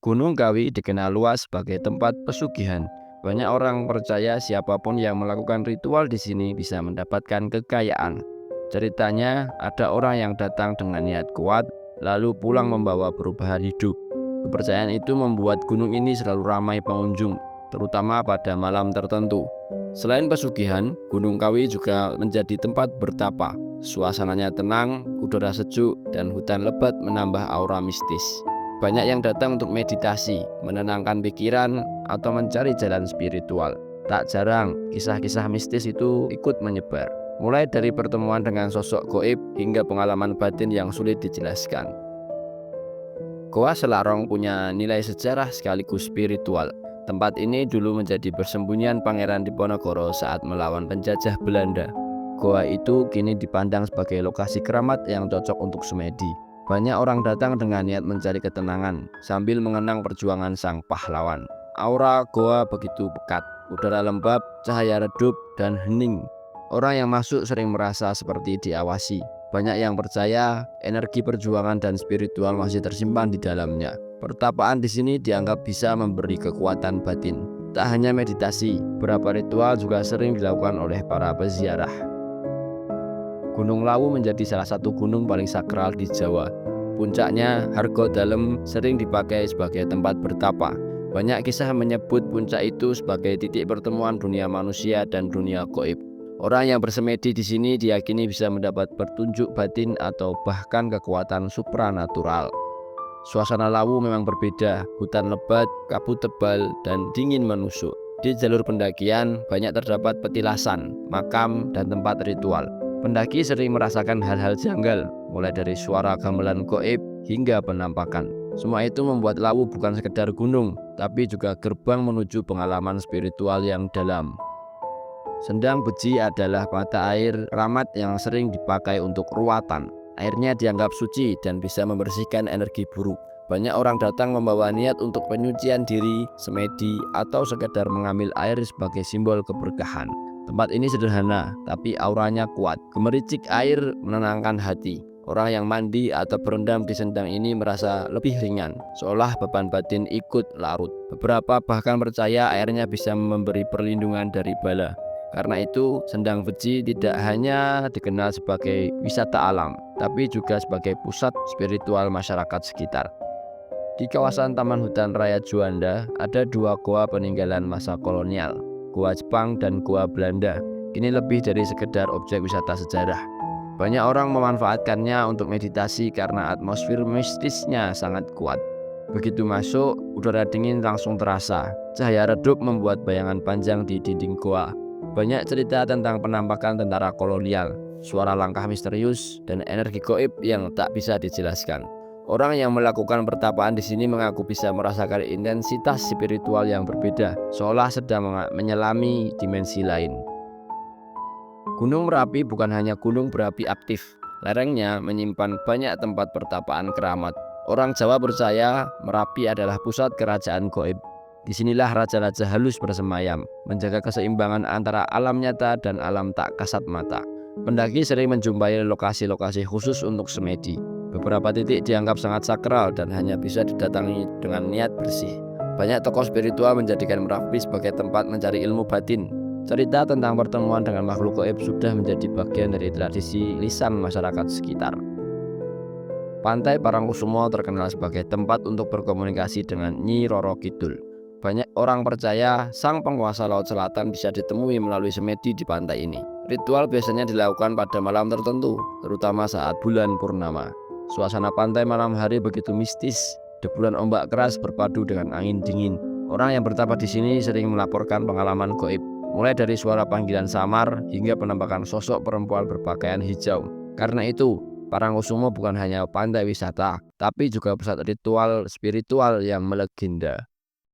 Gunung Kawi dikenal luas sebagai tempat pesugihan. Banyak orang percaya siapapun yang melakukan ritual di sini bisa mendapatkan kekayaan. Ceritanya, ada orang yang datang dengan niat kuat, lalu pulang membawa perubahan hidup. Kepercayaan itu membuat gunung ini selalu ramai pengunjung, terutama pada malam tertentu. Selain pesugihan, Gunung Kawi juga menjadi tempat bertapa. Suasananya tenang, udara sejuk, dan hutan lebat menambah aura mistis. Banyak yang datang untuk meditasi, menenangkan pikiran, atau mencari jalan spiritual. Tak jarang, kisah-kisah mistis itu ikut menyebar, mulai dari pertemuan dengan sosok goib hingga pengalaman batin yang sulit dijelaskan. Goa Selarong punya nilai sejarah sekaligus spiritual. Tempat ini dulu menjadi persembunyian Pangeran Diponegoro saat melawan penjajah Belanda. Goa itu kini dipandang sebagai lokasi keramat yang cocok untuk semedi. Banyak orang datang dengan niat mencari ketenangan sambil mengenang perjuangan sang pahlawan. Aura goa begitu pekat, udara lembab, cahaya redup, dan hening. Orang yang masuk sering merasa seperti diawasi. Banyak yang percaya energi perjuangan dan spiritual masih tersimpan di dalamnya. Pertapaan di sini dianggap bisa memberi kekuatan batin. Tak hanya meditasi, beberapa ritual juga sering dilakukan oleh para peziarah. Gunung Lawu menjadi salah satu gunung paling sakral di Jawa. Puncaknya, Hargodalem, sering dipakai sebagai tempat bertapa. Banyak kisah menyebut puncak itu sebagai titik pertemuan dunia manusia dan dunia gaib. Orang yang bersemedi di sini diyakini bisa mendapat petunjuk batin atau bahkan kekuatan supranatural. Suasana Lawu memang berbeda, hutan lebat, kabut tebal, dan dingin menusuk. Di jalur pendakian banyak terdapat petilasan, makam, dan tempat ritual. Pendaki sering merasakan hal-hal janggal, mulai dari suara gamelan gaib hingga penampakan. Semua itu membuat Lawu bukan sekedar gunung, tapi juga gerbang menuju pengalaman spiritual yang dalam. Sendang Beji adalah mata air keramat yang sering dipakai untuk ruatan. Airnya dianggap suci dan bisa membersihkan energi buruk. Banyak orang datang membawa niat untuk penyucian diri, semedi, atau sekedar mengambil air sebagai simbol keberkahan. Tempat ini sederhana, tapi auranya kuat. Gemericik air menenangkan hati. Orang yang mandi atau berendam di sendang ini merasa lebih ringan, seolah beban batin ikut larut. Beberapa bahkan percaya airnya bisa memberi perlindungan dari bala. Karena itu, Sendang Beji tidak hanya dikenal sebagai wisata alam, tapi juga sebagai pusat spiritual masyarakat sekitar. Di kawasan Taman Hutan Raya Juanda, ada dua goa peninggalan masa kolonial, Goa Jepang dan Goa Belanda. Kini lebih dari sekedar objek wisata sejarah. Banyak orang memanfaatkannya untuk meditasi karena atmosfer mistisnya sangat kuat. Begitu masuk, udara dingin langsung terasa. Cahaya redup membuat bayangan panjang di dinding goa. Banyak cerita tentang penampakan tentara kolonial, suara langkah misterius, dan energi gaib yang tak bisa dijelaskan. Orang yang melakukan pertapaan di sini mengaku bisa merasakan intensitas spiritual yang berbeda, seolah sedang menyelami dimensi lain. Gunung Merapi bukan hanya gunung berapi aktif. Lerengnya menyimpan banyak tempat pertapaan keramat. Orang Jawa percaya Merapi adalah pusat kerajaan gaib. Disinilah raja-raja halus bersemayam, menjaga keseimbangan antara alam nyata dan alam tak kasat mata. Pendaki sering menjumpai lokasi-lokasi khusus untuk semedi. Beberapa titik dianggap sangat sakral dan hanya bisa didatangi dengan niat bersih. Banyak tokoh spiritual menjadikan Merapi sebagai tempat mencari ilmu batin. Cerita tentang pertemuan dengan makhluk gaib sudah menjadi bagian dari tradisi lisan masyarakat sekitar. Pantai Parangkusumo terkenal sebagai tempat untuk berkomunikasi dengan Nyi Roro Kidul. Banyak orang percaya sang penguasa Laut Selatan bisa ditemui melalui semedi di pantai ini. Ritual biasanya dilakukan pada malam tertentu, terutama saat bulan purnama. Suasana pantai malam hari begitu mistis. Deburan ombak keras berpadu dengan angin dingin. Orang yang bertapa di sini sering melaporkan pengalaman gaib, mulai dari suara panggilan samar hingga penampakan sosok perempuan berpakaian hijau. Karena itu, Parangkusumo bukan hanya pantai wisata, tapi juga pusat ritual spiritual yang melegenda.